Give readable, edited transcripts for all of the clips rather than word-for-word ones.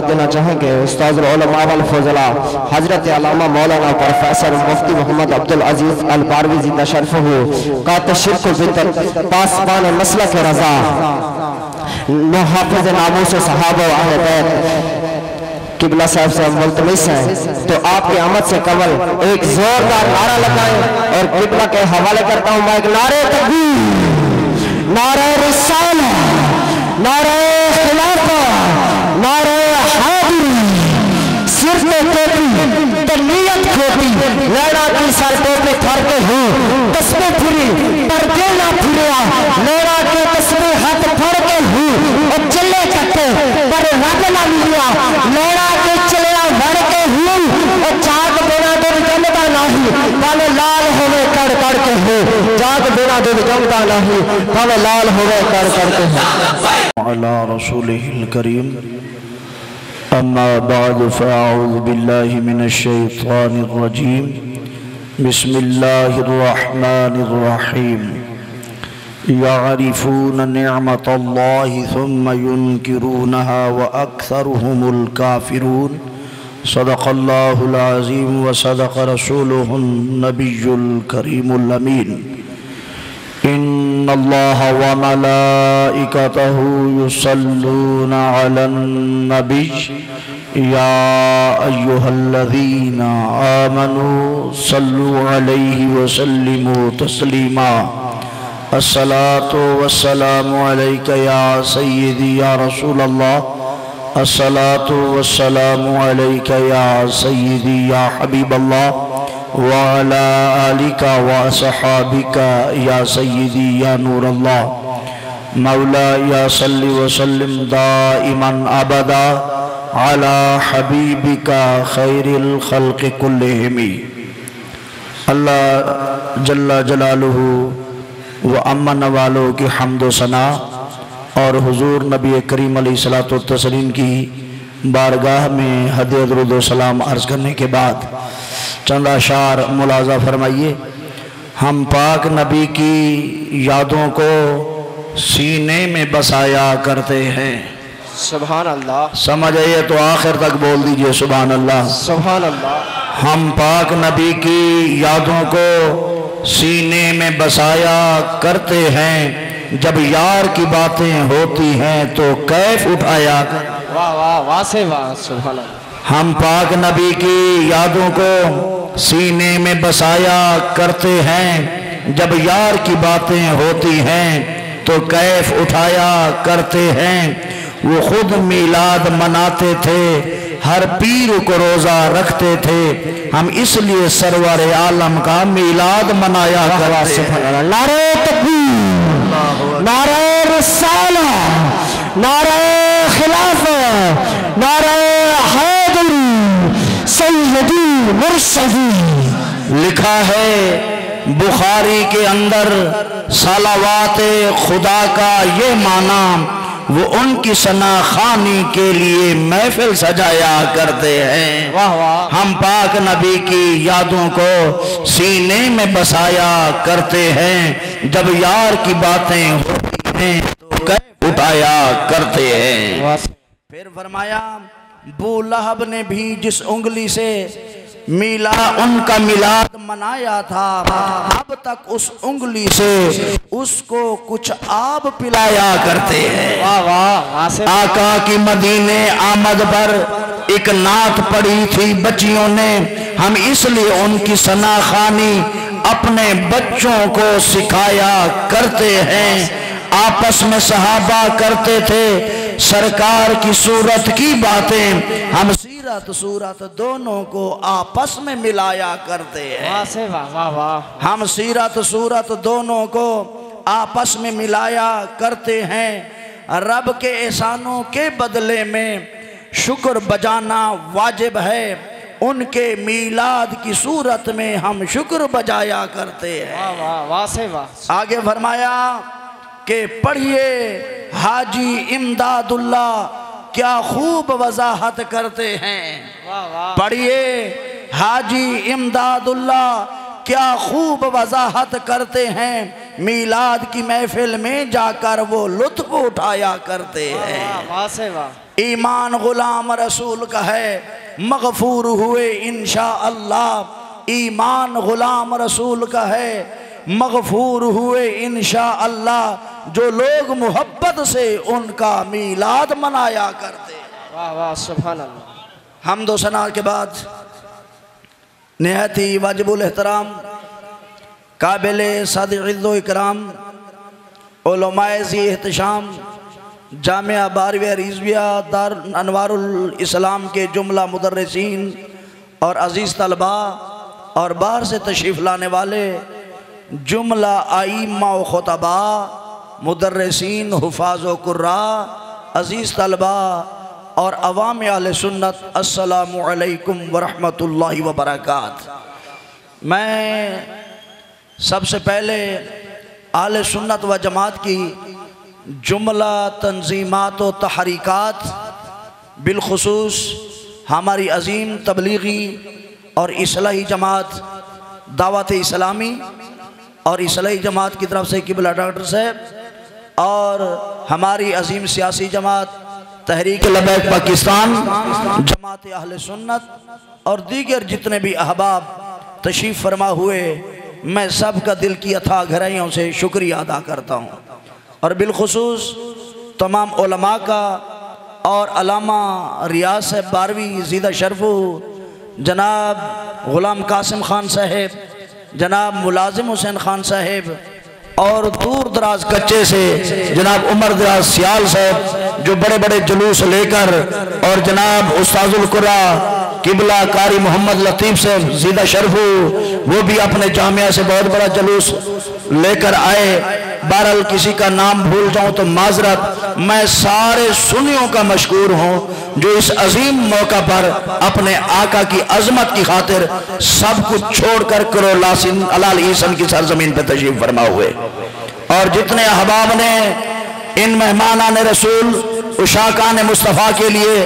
دینا چاہیں گے استاذ العلماء والفضلاء حضرت علامہ مولانا پروفیسر مفتی محمد عبدالعزیز الباروی زندہ شرف ہو قاطع شرک و بدعت پاسبان مسلک رضا محافظ ناموس صحابہ و اہل بیت قبلہ صاحب سے ملتمس ہیں تو آپ کی آمد سے قبل ایک زوردار نعرہ لگائیں اور قبلہ کے حوالے کرتا ہوں میں ایک نعرہ تکبیر، نعرہ رسالہ، نعرہ خلافہ، نعرہ صرف ٹوپی تنیت کھوپی لینا کی سر ٹوپی تھر کے ہوں تسبیح پھری پردے نہ پھریا لینا کے تسبیح ہاتھ پھڑ کے ہوں اور چلے چکے پر رب نہ ملیا لینا کے چلیا بھڑ کے ہوں اور چاک بنا دل جمدہ نہیں پالے لال ہوئے کر کر کے ہوں چاک بنا دل جمدہ نہیں پالے لال ہوئے کر کر کے ہوں علی رسولہ الکریم اما بعد فاعوذ باللہ من الشیطان الرجیم بسم اللہ الرحمن الرحیم یعرفون نعمت اللہ ثم ينکرونها واکثرهم الکافرون صدق اللہ العظیم وصدق رسولہ النبی الکریم الامین ان اللہ وملائکتہ یصلون علی النبی یا ایہا الذین آمنوا صلوا علیہ وسلموا تسلیما الصلاة والسلام علیکہ یا سیدی یا رسول اللہ الصلاة والسلام علیکہ یا سیدی یا حبیب اللہ وعلى آلك وصحابك يا سيدي يا نور الله مولا يا صل وسلم دائما أبدا على حبيبك خير الخلق كلهم اللہ جل جلالہ و امن والوں کی حمد و ثنا اور حضور نبی کریم علیہ السلام کی بارگاہ میں ہدیہ درود و سلام عرض کرنے کے بعد چند اشعار ملاحظہ فرمائیے۔ ہم پاک نبی کی یادوں کو سینے میں بسایا کرتے ہیں۔ سبحان اللہ، سمجھ آئیے تو آخر تک بول دیجئے سبحان اللہ۔ سبحان اللہ۔ ہم پاک نبی کی یادوں کو سینے میں بسایا کرتے ہیں، جب یار کی باتیں ہوتی ہیں تو کیف اٹھایا کرتے ہیں۔ واہ واہ واہ سے واہ، سبحان اللہ۔ ہم پاک نبی کی یادوں کو سینے میں بسایا کرتے ہیں، جب یار کی باتیں ہوتی ہیں تو کیف اٹھایا کرتے ہیں۔ وہ خود میلاد مناتے تھے، ہر پیر کو روزہ رکھتے تھے، ہم اس لیے سرور عالم کا میلاد منایا کرتے ہیں۔ نعرہ تکبیر، نعرہ رسالہ، نعرہ خلافہ، نعرہ حیدر سیدی مرشدی۔ لکھا ہے بخاری کے اندر صلوات خدا کا یہ معنی، وہ ان کی ثنا خوانی کے لیے محفل سجایا کرتے ہیں۔ واہ واہ۔ ہم پاک نبی کی یادوں کو سینے میں بسایا کرتے ہیں، جب یار کی باتیں ہوتی ہیں تو کیف اٹھایا کرتے ہیں۔ پھر فرمایا ابو لہب نے بھی جس انگلی سے ان کا میلاد منایا تھا، اب تک اس انگلی سے اس کو کچھ آب پلایا کرتے ہیں۔ آقا کی مدینے آمد پر ایک نعت پڑھی تھی بچیوں نے، ہم اس لیے ان کی ثنا خوانی اپنے بچوں کو سکھایا کرتے ہیں۔ آپس میں صحابہ کرتے تھے سرکار کی صورت کی باتیں، ہم سیرت صورت دونوں کو آپس میں ملایا کرتے ہیں۔ ہم سیرت صورت دونوں کو آپس میں ملایا کرتے ہیں۔ رب کے احسانوں کے بدلے میں شکر بجانا واجب ہے، ان کے میلاد کی صورت میں ہم شکر بجایا کرتے ہیں۔ آگے فرمایا کہ پڑھیے حاجی امداد اللہ کیا خوب وضاحت کرتے ہیں۔ پڑھیے حاجی امداد اللہ کیا خوب وضاحت کرتے ہیں، میلاد کی محفل میں جا کر وہ لطف اٹھایا کرتے ہیں۔ ایمان غلام رسول کا ہے، مغفور ہوئے انشاءاللہ۔ ایمان غلام رسول کا ہے، مغفور ہوئے انشاءاللہ۔ جو لوگ محبت سے ان کا میلاد منایا کرتے۔ واہ واہ سبحان اللہ۔ حمد و ثنا کے بعد نہایت ہی واجب الاحترام، قابل صدر عز و اکرام، علماء ذی احتشام، جامعہ بارہویں رضویہ دار انوار الاسلام کے جملہ مدرسین اور عزیز طلباء اور باہر سے تشریف لانے والے جملہ ائمہ و خطباء، مدرسین، حفاظ و قراء، عزیز طلباء اور عوام اہل سنت، السلام علیکم ورحمۃ اللہ وبرکاتہ۔ میں سب سے پہلے اہل سنت و جماعت کی جملہ تنظیمات و تحریکات، بالخصوص ہماری عظیم تبلیغی اور اصلاحی جماعت دعوت اسلامی اور اصلاحی جماعت کی طرف سے قبلہ ڈاکٹر صاحب، اور ہماری عظیم سیاسی جماعت تحریک لبیک پاکستان، جماعت اہل سنت اور دیگر جتنے بھی احباب تشریف فرما ہوئے، میں سب کا دل کی اتھاہ گہرائیوں سے شکریہ ادا کرتا ہوں، اور بالخصوص تمام علماء کا اور علامہ ریاض صاحب بارہویں زیدہ شرفو، جناب غلام قاسم خان صاحب، جناب ملازم حسین خان صاحب، اور دور دراز کچے سے جناب عمر دراز سیال صاحب جو بڑے بڑے جلوس لے کر، اور جناب استاذ القرآن قبلہ قاری محمد لطیف صاحب زیدہ شرفو، وہ بھی اپنے جامعہ سے بہت بڑا جلوس لے کر آئے۔ بہرحال کسی کا نام بھول جاؤں تو معذرت۔ میں سارے سنیوں کا مشکور ہوں جو اس عظیم موقع پر اپنے آقا کی عظمت کی خاطر سب کچھ چھوڑ کر کرو لاسن علال عیسن کی سرزمین پہ تشریف فرما ہوئے، اور جتنے احباب نے ان مہمانان رسول عشاقان مصطفیٰ کے لیے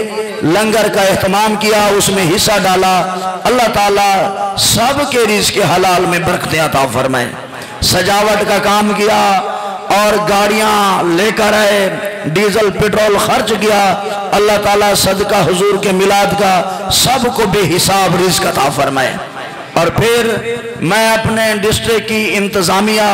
لنگر کا اہتمام کیا، اس میں حصہ ڈالا، اللہ تعالیٰ سب کے رزق حلال میں برکتیں عطا فرمائے۔ سجاوٹ کا کام کیا اور گاڑیاں لے کر آئے، ڈیزل پٹرول خرچ کیا، اللہ تعالیٰ صدقہ حضور کے میلاد کا سب کو بے حساب رزق عطا فرمائے۔ اور پھر میں اپنے ڈسٹرکٹ کی انتظامیہ،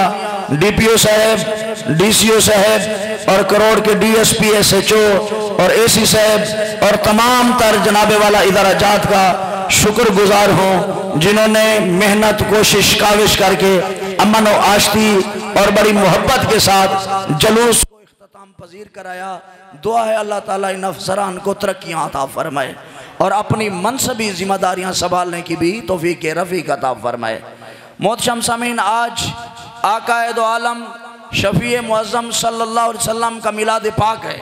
ڈی پی او صاحب، ڈی سی او صاحب اور کروڑ کے D S P, S H O اور اے سی صاحب اور تمام تر جناب والا ادارہ جات کا شکر گزار ہوں، جنہوں نے محنت، کوشش، کاوش کر کے امن و آشتی اور بڑی محبت کے ساتھ جلوس کو اختتام پذیر کرایا۔ دعا ہے اللہ تعالیٰ ان افسران کو ترقیاں عطا فرمائے اور اپنی منصبی ذمہ داریاں سنبھالنے کی بھی توفیق رفیق عطا فرمائے۔ محترم سامعین، آج آقا دو عالم شفیع معظم صلی اللہ علیہ وسلم کا میلاد پاک ہے،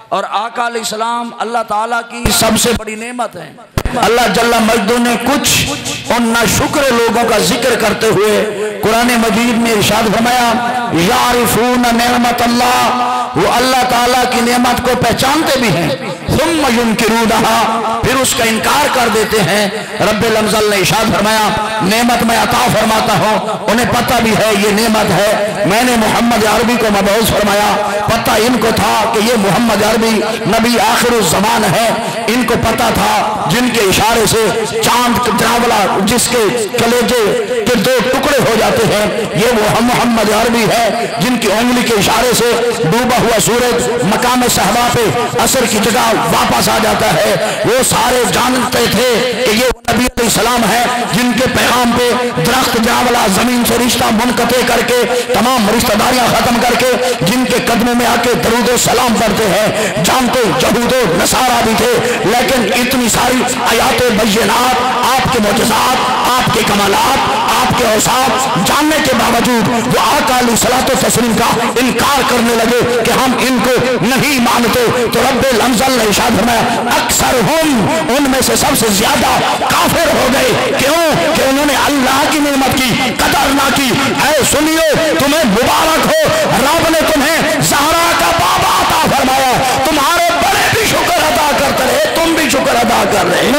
اور آقا علیہ السلام اللہ تعالیٰ کی سب سے بڑی نعمت ہے۔ اللہ جل مجدہ نے کچھ ان ناشکر لوگوں کا ذکر کرتے ہوئے قرآن مجید میں ارشاد فرمایا، یعرفون نعمت اللہ، وہ اللہ تعالیٰ کی نعمت کو پہچانتے بھی ہیں، ثم ینکرونہا، پھر اس کا انکار کر دیتے ہیں۔ رب العزت نے ارشاد فرمایا، نعمت میں عطا فرماتا ہوں، انہیں پتہ بھی ہے یہ نعمت ہے، میں نے محمد عربی کو مبعوث فرمایا، پتہ ان کو تھا کہ یہ محمد عربی نبی آخر الزمان ہے، ان کو پتہ تھا جن کے اشارے سے چاند جاولا جس کے کلیجے کے دو ٹکڑے ہو جاتے ہیں، یہ وہ محمد عربی ہے، جن کی انگلی کے اشارے سے ڈوبا ہوا سورج مقام صحبا پہ عصر کی جگہ واپس آ جاتا ہے۔ وہ سارے جانتے تھے کہ یہ نبی علیہ السلام ہے، جن کے پیغام پہ درخت جاولا زمین سے رشتہ منقطع کر کے تمام رشتہ داریاں ختم کر کے جن کے قدموں میں آ کے درود و سلام پڑھتے ہیں۔ جانتے یہود و نصارہ بھی تھے، لیکن اتنی ساری آیات بینات، آپ کے معجزات، آپ کے کمالات، آپ کے اوصاف جاننے کے باوجود وہ آقا علیہ الصلوۃ والتسلیم کا انکار کرنے لگے کہ ہم ان کو نہیں مانتے۔ تو رب العزت نے ارشاد فرمایا، اکثر ہم، ان میں سے سب سے زیادہ کافر ہو گئے۔ کیوں؟ کہ انہوں نے اللہ کی نعمت کی قدر نہ کی۔ اے سنیو، تمہیں مبارک ہو، رب نے تمہیں زہرا کا بابا عطا فرمایا، تمہارے بڑے بھی شکر ادا کرتے رہے، تم بھی شکر ادا کر رہے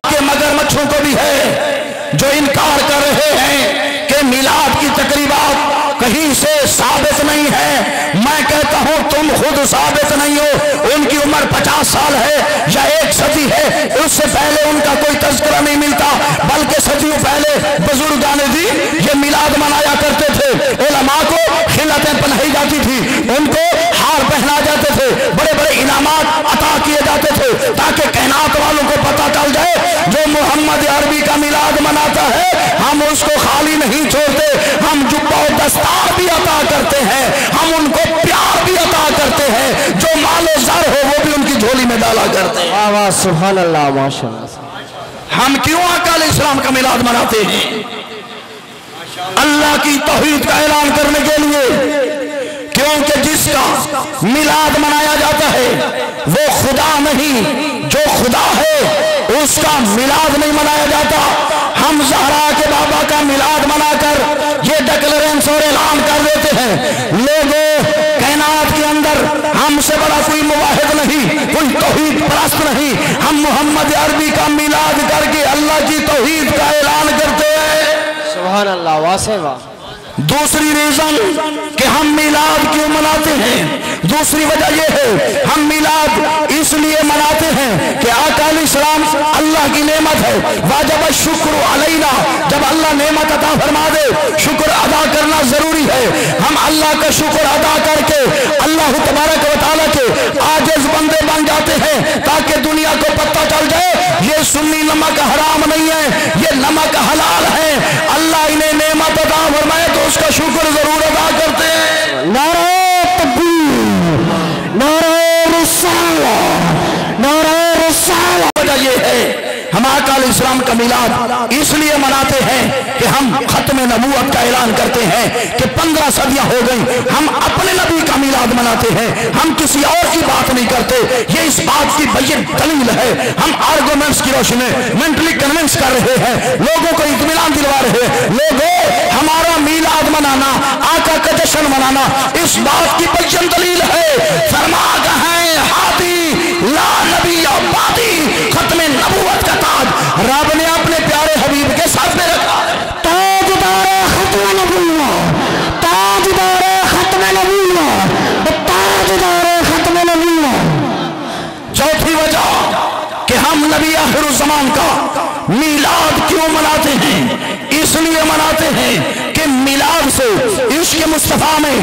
کہ مگر مچھوں کو بھی ہے جو انکار کر رہے ہیں کہ میلاد کی تقریبات کہیں سے ثابت نہیں ہے۔ میں کہتا ہوں تم خود ثابت نہیں ہو۔ ان کی عمر 50 سال ہے یا 1 صدی ہے، اس سے پہلے ان کا کوئی تذکرہ نہیں ملتا، بلکہ صدیوں پہلے بزرگان دین یہ میلاد منایا کرتے تھے۔ علماء کو خلعتیں پہنائی جاتی تھی، ان کو ہار پہنا جاتے تھے، بڑے بڑے انعامات عطا کیے جاتے تھے، تاکہ کائنات والوں کو پتہ چل جائے جو محمد عربی کا میلاد مناتا ہے ہم اس کو خالی نہیں چھوڑتے، ہم جبہ و دستار بھی عطا کرتے ہیں، ہم ان کو پیار بھی عطا کرتے ہیں، جو مال و زر ہو وہ بھی ان کی جھولی میں ڈالا کرتے ہیں۔ واہ سبحان اللہ، ماشاء اللہ۔ ہم کیوں آقا علیہ السلام کا میلاد مناتے ہیں؟ اللہ کی توحید کا اعلان کرنے کے لیے، کیونکہ جس کا میلاد منایا جاتا ہے وہ خدا نہیں، جو خدا ہے اس کا میلاد نہیں منایا جاتا۔ ہم زہرا کے بابا کا میلاد منا کر یہ ڈکلیرنس اور اعلان کر دیتے ہیں، لوگوں کائنات کے اندر ہم سے بڑا کوئی مواحد نہیں، کوئی توحید پرست نہیں، ہم محمد عربی کا میلاد کر کے اللہ کی توحید کا اعلان کرتے ہیں۔ سبحان اللہ، واسع واہ۔ دوسری ریزن کہ ہم میلاد کیوں مناتے ہیں، دوسری وجہ یہ ہے ہم میلاد اس لیے مناتے ہیں کہ آقا علیہ السلام اللہ کی نعمت ہے، واجب الشکر علینا، جب اللہ نعمت عطا فرما دے شکر ادا کرنا ضروری ہے۔ ہم اللہ کا شکر ادا کر کے اللہ تبارک و تعالیٰ کے عاجز بندے بن جاتے ہیں، تاکہ دنیا کو پتہ چل جائے یہ سنی نمک حرام نہیں ہے، یہ نمک حلال ہے، اللہ انہیں نعمت عطا فرمائے تو اس کا شکر ضرور ادا کرتے ہیں۔ نعرہ تکبیر، نعرہ رسالہ، نعرہ رسالہ۔ وجہ یہ ہے ہم آقا علیہ السلام کا میلاد اس لیے مناتے ہیں کہ ہم ختم نبوت کا اعلان کرتے ہیں کہ 15 صدیاں ہو گئی ہم اپنے نبی کا میلاد مناتے ہیں، ہم کسی اور کی بات نہیں کرتے، یہ اس بات کی بین دلیل ہے۔ ہم آرگومنٹس کی روشنی مینٹلی کنونس کر رہے ہیں، لوگوں کو اطمینان دلوا رہے ہیں۔ لوگوں ہمارا میلاد منانا، آقا کا جشن منانا اس بات کی بین دلیل ہے۔ فرما کہیں ہادی لا نبی آبادی، ختم نبوت کا تاج رب نے اپنے پیارے حبیب کے ساتھ میں رکھا ہے۔ تاجدار ختم نبوت، تاجدار ختم نبوت، تاجدار ختم نبوت۔ چوتھی وجہ کہ ہم نبی آخر الزمان کا میلاد کیوں مناتے ہیں، اس لیے مناتے ہیں کہ میلاد سے عشق مصطفیٰ میں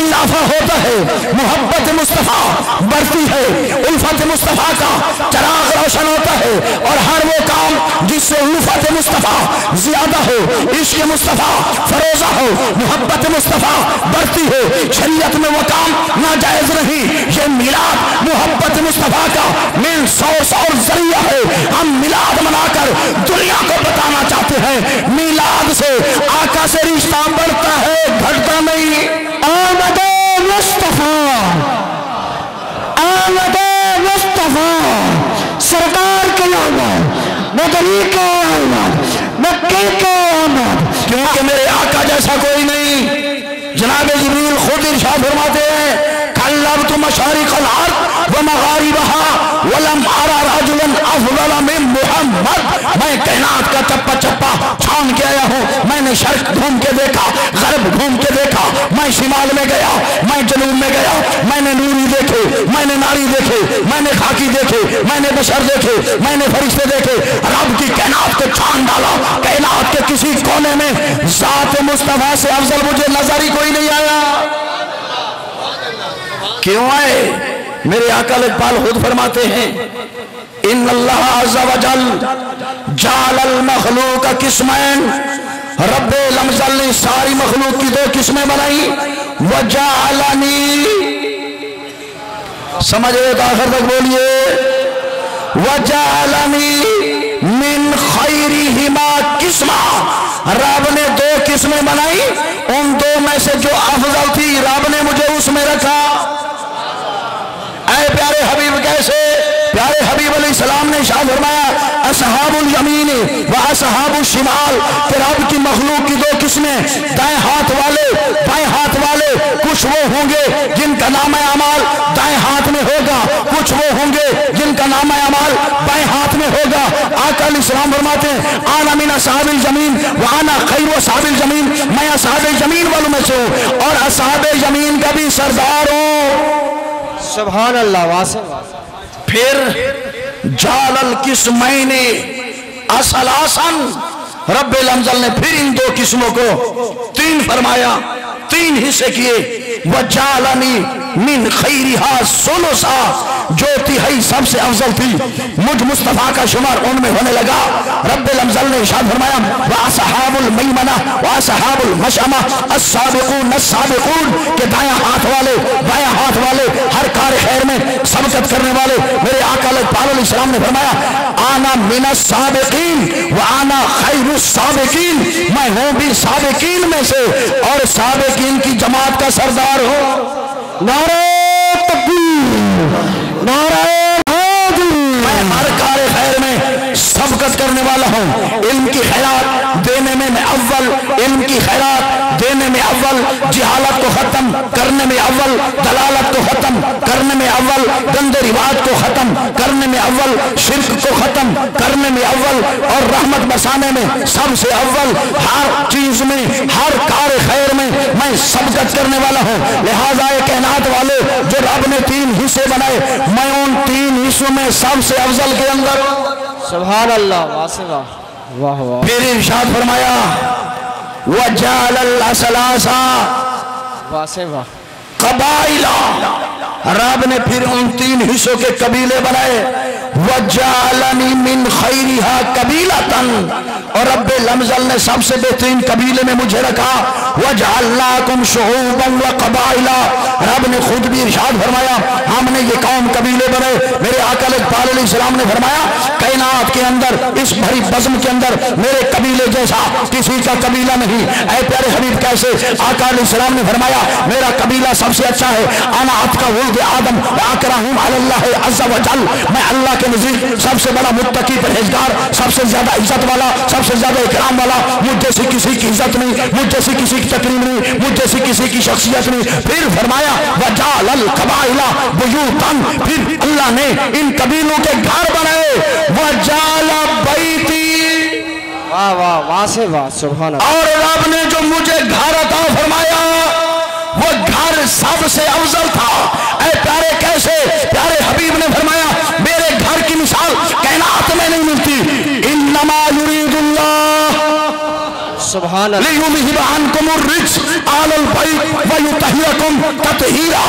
اضافہ ہوتا ہے، محبت مصطفیٰ بڑھتی ہے، الفت مصطفیٰ کا چراغ روشن ہوتا ہے، اور ہر وہ کام جس سے الفت مصطفیٰ زیادہ ہو، عشق مصطفیٰ فروزہ ہو، محبت مصطفیٰ بڑھتی ہو، شریعت میں وہ کام ناجائز نہیں۔ یہ میلاد محبت مصطفیٰ کا مین سورس اور ذریعہ ہے۔ ہم میلاد منا کر دنیا کو بتانا چاہتے ہیں میلاد سے آقا سے رشتہ بڑھتا ہے، گھٹتا نہیں۔ آمد مصطفیٰ، آمد مصطفیٰ، سرکار کی آمد، مدنی کی آمد، مکی کی آمد، کیونکہ میرے آقا جیسا کوئی نہیں۔ جناب جبریل خود ارشاد فرماتے ہیں کلبت مشارق الارض ومغاربها ولم ارى رجلا افضل من محمد۔ میں کائنات کا چپا چپا چھان کے آیا ہوں، میں نے شرق گھوم کے دیکھا، غرب گھوم کے دیکھا، میں شمال میں گیا، میں جنوب میں گیا، میں نے نوری دیکھے، میں نے ناری دیکھے، میں نے خاکی دیکھے، میں نے بشر دیکھے، میں نے فرشتے دیکھے، رب کی کائنات کو چھان ڈالا، کائنات کے کسی کونے میں ذات مصطفیٰ سے افضل مجھے نظر ہی کوئی نہیں آیا۔ کیوں آئے؟ میرے آقا اقبال خود فرماتے ہیں ان اللہ عز و جل جعل المخلوق قسمین، رب لمزل نے ساری مخلوق کی 2 قسمیں بنائی، وجعلنی، سمجھ رہے تو آخر تک بولیے، وجعلنی من خیرہما قسمہ، رب نے 2 قسمیں بنائی، ان 2 میں سے جو افضل تھی رب نے مجھے اس میں رکھا۔ اے پیارے حبیب کیسے؟ پیارے حبیب علیہ السلام نے ارشاد فرمایا اصحاب الیمین و اصحاب الشمال، کہ رب کی مخلوق کی 2 قسمیں، دائیں ہاتھ والے بائیں ہاتھ والے، کچھ وہ ہوں گے جن کا نام اعمال دائیں ہاتھ میں ہوگا، کچھ وہ ہوں گے جن کا نام اعمال بائیں ہاتھ میں ہوگا۔ آقا علیہ السلام فرماتے ہیں آنا من اصحاب الجمین وانا خیر اصحاب الجمین، میں اصحاب جمین والوں میں سے ہوں اور اصحاب جمین کا بھی سردار ہوں۔ سبحان اللہ واسع۔ پھر جال القسمین اصلاسن، رب العزت نے پھر ان دو قسموں کو تین فرمایا، تین حصے کیے۔ وجعلنی من خیرہا ثلثا، جو تہائی سب سے افضل تھی مجھ مصطفیٰ کا شمار ان میں ہونے لگا۔ رب العزت نے ارشاد فرمایا واصحاب المیمنہ واصحاب المشأمہ السابقون السابقون، کہ دایاں ہاتھ والے بایاں ہاتھ والے ہر کار خیر میں سبقت کرنے والے میرے آقا علیہ السلام نے فرمایا آنا من السابقین وانا خیر السابقین، میں ہوں بھی سابقین میں سے اور سابقین کی جماعت کا سردار ہوں۔ نعرہ تکبیر، نعرہ حیدر، میں ہر کار خیر میں سبقت کرنے والا ہوں، علم کی خیرات دینے میں میں اول، علم کی خیرات دینے میں اول، جہالت کو ختم کرنے میں اول، دلالت کو ختم کرنے میں اول، گندے رواج کو ختم کرنے میں اول، شرک کو ختم کرنے میں اول اور رحمت برسانے میں سب سے اول، ہر چیز میں ہر کار خیر میں میں سبقت کرنے والا ہوں۔ لہذا کائنات والے جو رب نے تین حصے بنائے، میں ان تین حصوں میں سب سے افضل کے اندر۔ سبحان اللہ واسع۔ واہ واہ۔ پھر ارشاد فرمایا وجعل الاسلاسا واسع واہ۔ قبائل، رب نے پھر ان تین حصوں کے قبیلے بنائے۔ وجعلنی من خیرہا قبیلۃ، اور رب العزت نے سب سے بہترین قبیلے میں مجھے رکھا۔ وجعلناکم شعوبا وقبائل، رب نے خود بھی ارشاد فرمایا ہم نے یہ قوم قبیلے بنائے۔ میرے آقا علیہ السلام نے فرمایا کائنات کے اندر اس بھری بزم کے اندر میرے قبیلے جیسا کسی کا قبیلہ نہیں۔ اے پیارے حبیب کیسے؟ آقا علیہ السلام نے فرمایا میرا قبیلہ سب سے اچھا ہے، انا اتقا ولد آدم واکرمہم علی اللہ عز وجل، میں اللہ کے نزدیک سب سے بڑا متقی پرہیزگار، سب سے زیادہ عزت والا، سب سے زیادہ اکرام والا، مجھ جیسی کسی کی عزت نہیں، مجھ جیسی کسی کی تکریم نہیں، مجھ جیسی کسی کی شخصیت نہیں۔ پھر فرمایا وجعل القبائل بیوتا، پھر اللہ نے ان قبیلوں کے گھر بنائے۔ وجعل بیتی، واہ واہ واسع واہ۔ سبحان اللہ۔ اور رب نے جو مجھے گھر عطا فرمایا وہ گھر سب سے افضل تھا۔ اے پیارے کیسے؟ پیارے حبیب نے فرمایا میرے گھر کی مثال کائنات میں نہیں ملتی۔ انما یرید اللہ سبحان اللہ۔ لیذھب عنکم الرجس اہل البیت ویطہرکم تطہیرا،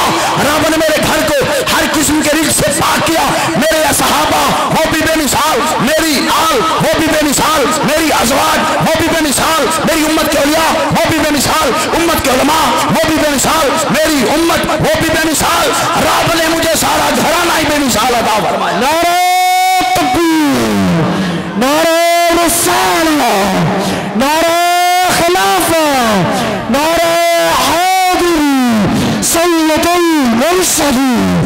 رب نے میرے گھر کو ہر قسم کے رجس سے پاک کیا۔ میرے صحابہ وہ بھی بے مثال، میری آل وہ بھی بے مثال، میری ازواج وہ بھی بے مثال، میری امت کے اولیاء وہ بھی بے مثال، امت کے علماء وہ بھی بے مثال، میری امت وہ بھی بے مثال۔ رب نے مجھے سارا گھرانہ ہی بے مثال عطا فرمایا۔ نعرہ تکبیر، نعرہ رسالہ، نعرہ خلافہ، نعرہ حیدر، سید المرسلین،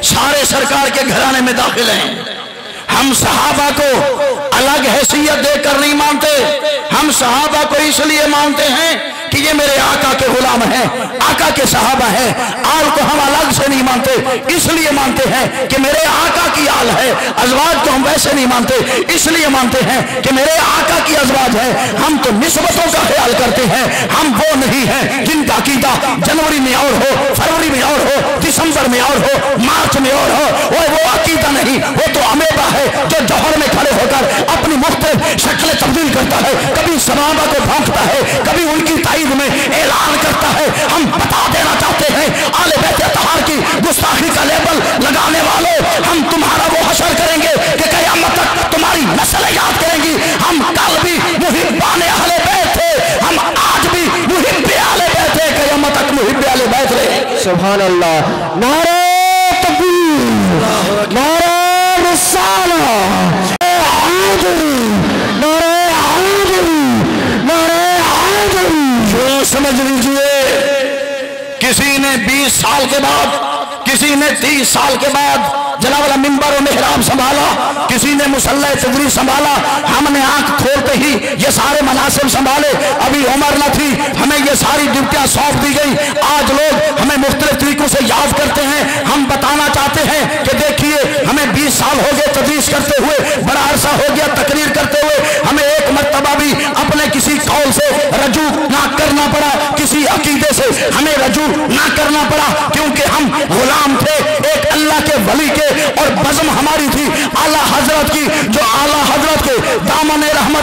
سارے سرکار کے گھرانے میں داخل ہیں۔ ہم صحابہ کو الگ حیثیت دے کر نہیں مانتے، ہم صحابہ کو اس لیے مانتے ہیں کہ یہ میرے آقا کے غلام ہیں، آقا کے صحابہ ہیں۔ آل کو ہم الگ سے نہیں مانتے، اس لیے مانتے ہیں کہ میرے آقا کی آل ہے۔ ازواج کو ہم ویسے نہیں مانتے، اس لیے مانتے ہیں کہ میرے آقا کی ازواج ہے۔ ہم تو نسبتوں کا خیال کرتے ہیں، ہم وہ نہیں ہیں جن کا عقیدہ جنوری میں اور ہو، فروری میں اور ہو، دسمبر میں اور ہو، مارچ میں اور ہو۔ وہ عقیدہ نہیں، وہ تو امیبا ہے جو جوہر میں کھڑے ہو کر اپنی مختلف شکلیں تبدیل کرتا ہے، کبھی صحابہ کو بھونکتا ہے، کبھی ان کی تائید میں اعلان کرتا ہے۔ ہم بتا دینا چاہتے ہیں آل بیت اطہار کی گستاخی کا لیبل لگانے والوں، ہم تمہارا وہ حشر کریں گے کہ قیامت تک تمہاری نسلیں یاد کریں گی۔ ہم کل بھی محبان اہل بیت تھے، ہم آج بھی محب اہل بیت تھے، قیامت تک محب اہل بیت رہے۔ سبحان اللہ۔ نعرہ تکبیر، نعرہ رسالہ، حیدر، نعرہ حیدر، نعرہ حیدر۔ جو سمجھ لیجئے کسی نے 20 سال کے بعد، کسی نے 30 سال کے بعد جناب والا ممبر و محراب سنبھالا، کسی نے مصلی تدریس سنبھالا، ہم نے آنکھ کھولتے ہی یہ سارے مناصب سنبھالے۔ ابھی عمر نہ تھی، ہمیں یہ ساری ڈیوٹیاں سونپ دی گئی۔ آج لوگ ہمیں مختلف طریقوں سے یاد کرتے ہیں۔ ہم بتانا چاہتے ہیں کہ دیکھیے ہمیں 20 سال ہو گئے تدریس کرتے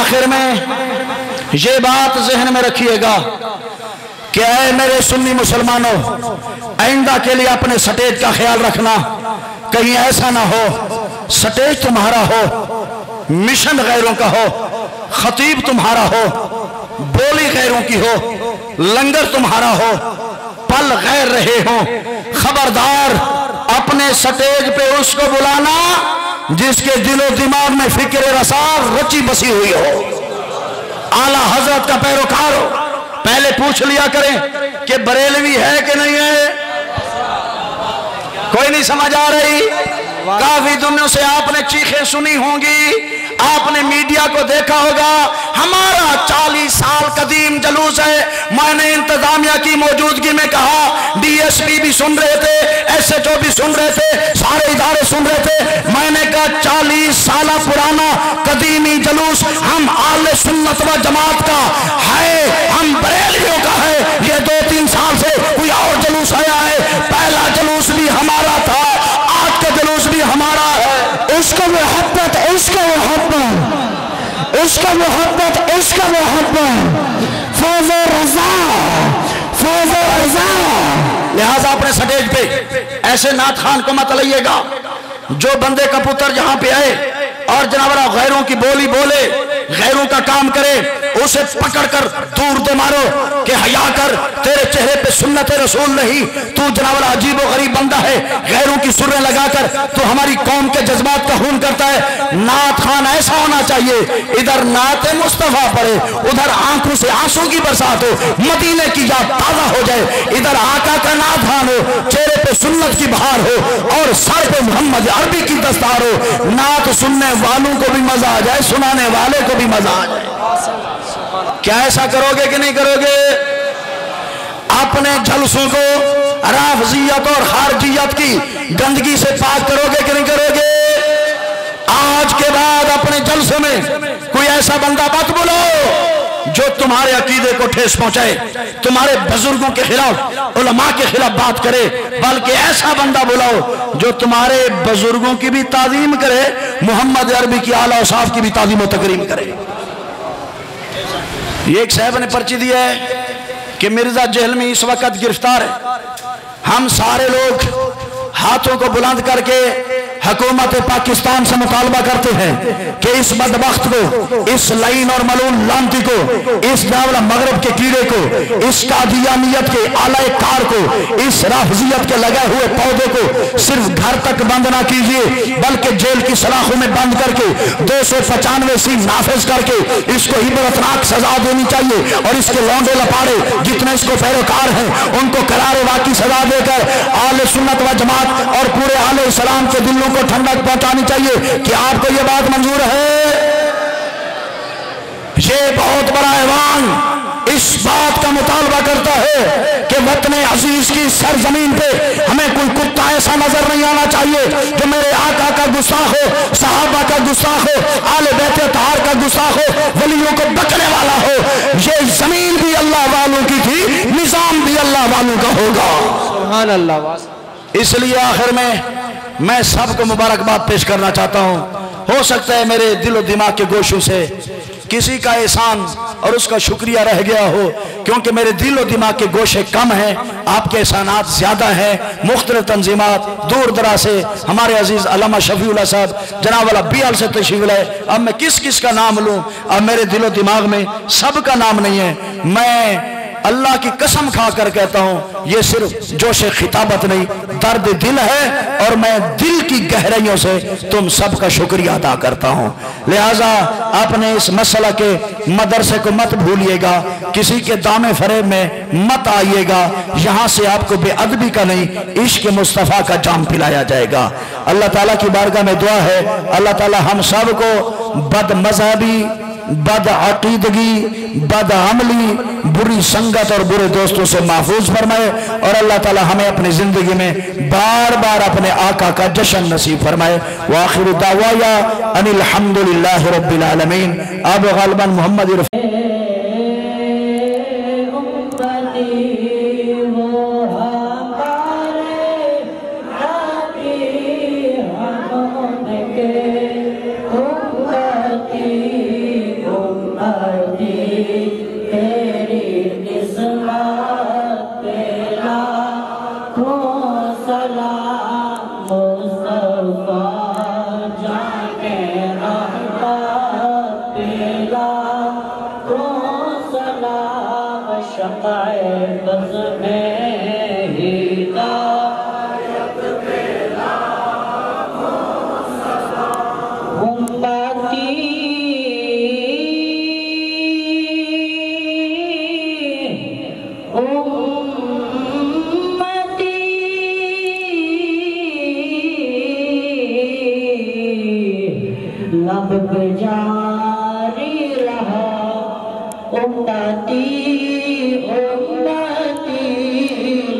آخر میں یہ بات ذہن میں رکھیے گا کہ اے میرے سنی مسلمانوں، آئندہ کے لیے اپنے سٹیج کا خیال رکھنا، کہیں ایسا نہ ہو سٹیج تمہارا ہو، مشن غیروں کا ہو، خطیب تمہارا ہو، بولی غیروں کی ہو، لنگر تمہارا ہو، پل غیر رہے ہوں۔ خبردار، اپنے سٹیج پہ اس کو بلانا جس کے دل و دماغ میں فکر رسار رچی بسی ہوئی ہو، اعلیٰ حضرت کا پیروکار ہو۔ پہلے پوچھ لیا کریں کہ بریلوی ہے کہ نہیں ہے؟ کوئی نہیں سمجھ آ رہی؟ کافی دنوں سے آپ نے چیخیں سنی ہوں گی، آپ نے میڈیا کو دیکھا ہوگا، ہمارا 40 سال قدیم جلوس ہے۔ میں نے انتظامیہ کی موجودگی میں کہا، ڈی ایس پی بھی سن رہے تھے، ایس ایچ او بھی سن رہے تھے، سارے ادارے سن رہے تھے، میں نے کہا 40 سالہ پرانا قدیمی جلوس ہم اہل سنت و جماعت کا ہے، ہم بریلویوں کا ہے۔ یہ 2-3 سال سے کوئی اور جلوس آیا ہے، پہلا جلوس بھی ہمارا تھا، آج کا جلوس بھی ہمارا ہے۔ عشق محبت، عشق محبت، عشق محبت، عشق محبت، فیض رضا، فیض رضا۔ لہٰذا اپنے سٹیج پہ ایسے نعت خان کو مت لئیے گا جو بندے کا پتر جہاں پہ آئے اور جناب غیروں کی بولی بولے، غیروں کا کام کرے، اسے پکڑ کر دور دے مارو کہ حیا کر، تیرے چہرے پہ سنت رسول نہیں، تو جناب عجیب و غریب بندہ ہے، غیروں کی سریں لگا کر تو ہماری قوم کے جذبات کا خون کرتا ہے۔ نعت خان ایسا ہونا چاہیے، ادھر نعت مصطفیٰ پڑھے، ادھر آنکھوں سے آنسوں کی برسات ہو، مدینے کی یاد تازہ ہو جائے، ادھر آقا کا نعت خان ہو، چہرے پہ سنت کی بہار ہو اور سر پہ محمد عربی کی دستار ہو۔ نعت سننے والوں کو بھی مزہ آ جائے، سنانے والے کو بھی مزہ آ جائے۔ کیا ایسا کرو گے کہ نہیں کرو گے؟ اپنے جلسوں کو رافضیت اور خارجیت کی گندگی سے پاک کرو گے کہ نہیں کرو گے؟ آج کے بعد اپنے جلسے میں کوئی ایسا بندہ مت بلاؤ جو تمہارے عقیدے کو ٹھیس پہنچائے، تمہارے بزرگوں کے خلاف، علماء کے خلاف بات کرے، بلکہ ایسا بندہ بلاؤ جو تمہارے بزرگوں کی بھی تعظیم کرے، محمد عربی کی اعلیٰ اوصاف کی بھی تعظیم و تکریم کرے۔ یہ ایک صاحب نے پرچی دیا ہے کہ مرزا جہلمی اس وقت گرفتار ہے، ہم سارے لوگ ہاتھوں کو بلند کر کے حکومت پاکستان سے مطالبہ کرتے ہیں کہ اس بدبخت کو، اس لعین اور ملعون لعنتی کو، اس داولا مغرب کے کیڑے کو، اس قادیانیت کے آلہ کار کو، اس رافضیت کے لگے ہوئے پودے کو صرف گھر تک بند نہ کیجئے بلکہ جیل کی سلاخوں میں بند کر کے 295 سی نافذ کر کے اس کو عبرتناک سزا دینی چاہیے، اور اس کے لونڈے لپاڑے جتنے اس کو پیروکار ہیں ان کو قرار واقعی سزا دے کر اہل سنت و جماعت اور پورے اہل اسلام کے دلوں کو ٹھنڈک پہنچانی چاہیے۔ کہ آپ کو یہ بات منظور ہے؟ یہ بہت بڑا ایوان اس بات کا مطالبہ کرتا ہے کہ وطن عزیز کی سرزمین پہ ہمیں کوئی کتا ایسا نظر نہیں آنا چاہیے جو میرے آقا کا گستاخ ہو، صحابہ کا گستاخ ہو، آل بیت اطہار کا گستاخ ہو، ولیوں کو بکنے والا ہو۔ یہ زمین بھی اللہ والوں کی تھی، نظام بھی اللہ والوں کا ہوگا۔ سبحان اللہ۔ اس لیے آخر میں سب کو مبارکباد پیش کرنا چاہتا ہوں۔ ہو سکتا ہے میرے دل و دماغ کے گوشوں سے کسی کا احسان اور اس کا شکریہ رہ گیا ہو، کیونکہ میرے دل و دماغ کے گوشے کم ہیں، آپ کے احسانات زیادہ ہیں۔ مختلف تنظیمات دور دراز سے، ہمارے عزیز علامہ شفیع اللہ صاحب جناب والا بیال سے تشریف لائے، اب میں کس کا نام لوں؟ اب میرے دل و دماغ میں سب کا نام نہیں ہے۔ میں اللہ کی قسم کھا کر کہتا ہوں، یہ صرف جوش خطابت نہیں، درد دل ہے، اور میں دل کی گہرائیوں سے تم سب کا شکریہ ادا کرتا ہوں۔ لہٰذا اپنے اس مسئلہ کے مدرسے کو مت بھولیے گا، کسی کے دامے فریب میں مت آئیے گا، یہاں سے آپ کو بے ادبی کا نہیں، عشق مصطفیٰ کا جام پلایا جائے گا۔ اللہ تعالیٰ کی بارگاہ میں دعا ہے، اللہ تعالیٰ ہم سب کو بد مذہبی، بد عقیدگی، بد عملی، بری سنگت اور برے دوستوں سے محفوظ فرمائے، اور اللہ تعالی ہمیں اپنی زندگی میں بار بار اپنے آقا کا جشن نصیب فرمائے۔ وآخر دعوایا ان الحمدللہ رب العالمین۔ اب غالباً محمد Oh شمع بز میں ہدایت ملا امتی لب پہ جاری رہا امتی امتی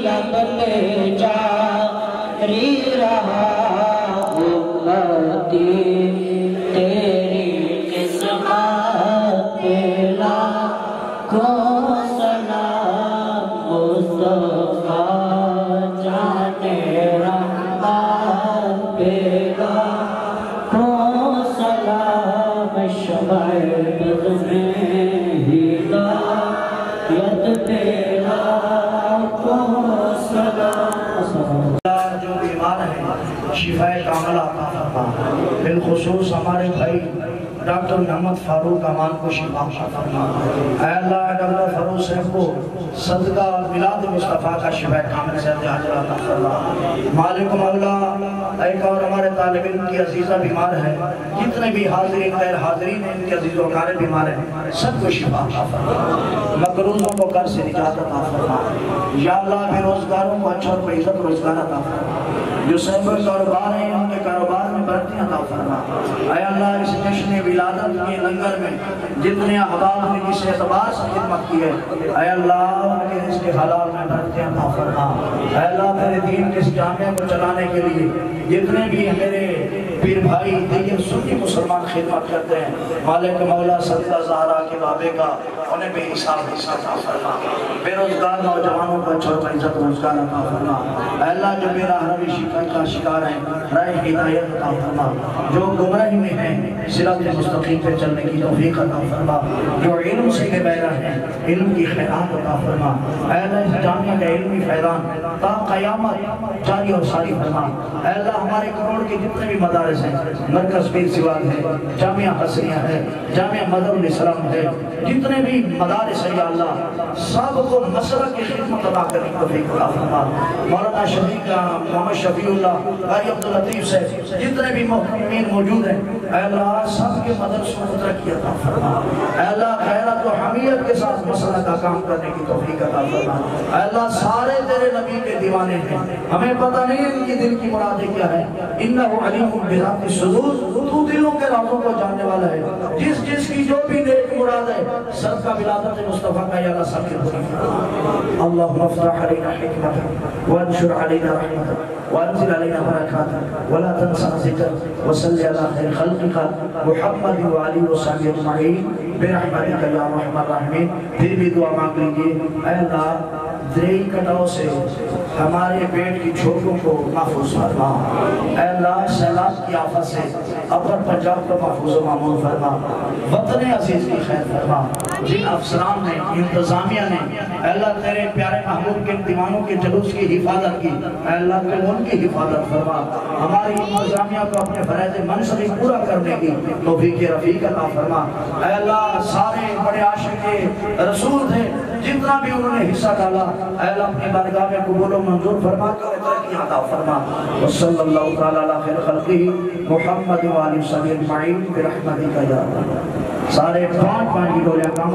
لب پہ جاری رہا امتی تیری قسمت پہ لاکھوں سلام مصطفیٰ جانے رحمان پہ شمع بز میں ہدایت تیرا کو سلام جو بیمار ہیں شفا کاملہ عطا فرما بالخصوص ہمارے بھائی ڈاکٹر محمد فاروق امان کو شفا عطا فرما اے اللہ ڈاکٹر فاروق صاحب کو صدقہ میلاد مصطفیٰ کا شفا کامل صحت عاجلہ عطا فرما مالک مولا ایک اور ہمارے طالب علم کی عزیزہ بیمار ہے جتنے بھی حاضرین غیر حاضرین ہیں ان کے عزیز و کارے بیمار ہیں سب کو شفا عطا فرما مقروضوں کو قرض سے نجات عطا فرما یا اللہ بے روزگاروں کو اچھا اور عزت روزگار عطا فرما جو صاحب کاروبار ہیں ان کے کاروبار میں برکتی عطا فرما اے اللہ اس جشن ولادت کے لنگر میں جتنے احباب نے جس اعتبار سے خدمت کی ہے اے اللہ ان کے رزق حلال میں برکتی عطا فرما اے اللہ میرے دین کے اس جامعہ کو چلانے کے لیے جتنے بھی میرے پیر بھائی دیگر سنی مسلمان خدمت کرتے ہیں مالک مولا صدقہ زہرا کے بابے کا انہیں بے حساب عطا فرما بے روزگار نوجوانوں کو اچھا اور عزت روزگار عطا فرما اے اللہ جو بے راہ روی کا شکار ہیں راہ ہدایت عطا فرما جو گمراہی میں ہیں صراط مستقیم پہ چلنے کی توفیق عطا فرما جو علم سے بہرہ ہیں علم کی خیرات عطا فرما اے اللہ اس جامعہ کا علمی فیضان تا قیامت جاری اور ساری فرما اے اللہ ہمارے کروڑ کے جتنے بھی مدارس ہیں مرکز پیر سواد ہے جامعہ حسنیہ ہے جامعہ مدر الاسلام ہے جتنے بھی مدارس ہیں یا اللہ سب کو مسلک کی خدمت عطا کرنے کی توفیق عطا فرما مولانا شفیق محمد شفیع اللہ قاری عبداللطیف سے جتنے بھی محترمین موجود ہیں اے اللہ سب کے مدرسوں کو ترقی عطا فرما اے اللہ خیرات و حمیت کے ساتھ مسلک کا کام کرنے کی توفیق عطا فرما اے اللہ سارے تیرے نبی کے دیوانے ہیں ہمیں پتہ نہیں ان کی دل کی مرادیں کیا ہے انہو علیم بذات الصدور تو دلوں کے رازوں کو جاننے والا ہے جس کی جو بھی نیک مراد ہے صدقہ ولادت مصطفیٰ کا یا اللہ سب کے پوری اللہم افتح علینا حکمت وانشر علینا رحمت وانزل علینا برکات ولا تنسى ذکر وصلی علی خیر خلقک محمد وعلی وصحبہ اجمعین برحمتک یا ارحم الراحمین پھر بھی دعا مانگ لیجیے اے اللہ دریئی کٹاؤ سے ہمارے پیٹ کی چھوٹوں کو محفوظ فرما اے اللہ سیلاب کی آفت سے اپر پنجاب کو محفوظ و معمول فرما وطن عزیز کی خیر فرما جن افسران نے انتظامیہ نے اے اللہ تیرے پیارے محبوب کے دیوانوں کے جلوس کی حفاظت کی اے اللہ تو ان کی حفاظت فرما ہماری انتظامیہ کو اپنے فرائض منصبی پورا کرنے کی توفیق رفیق عطا فرما اے اللہ سارے بڑے عاشق رسول تھے جتنا بھی انہوں نے حصہ ڈالا اے اللہ اپنی بارگاہ میں قبول و منظور فرما کر ترقی عطا فرما وصلی اللہ تعالی علی خیر خلقہ محمد وآلہ وصحبہ اجمعین برحمتک یا اللہ سارے پانچ کی ڈولیاں کام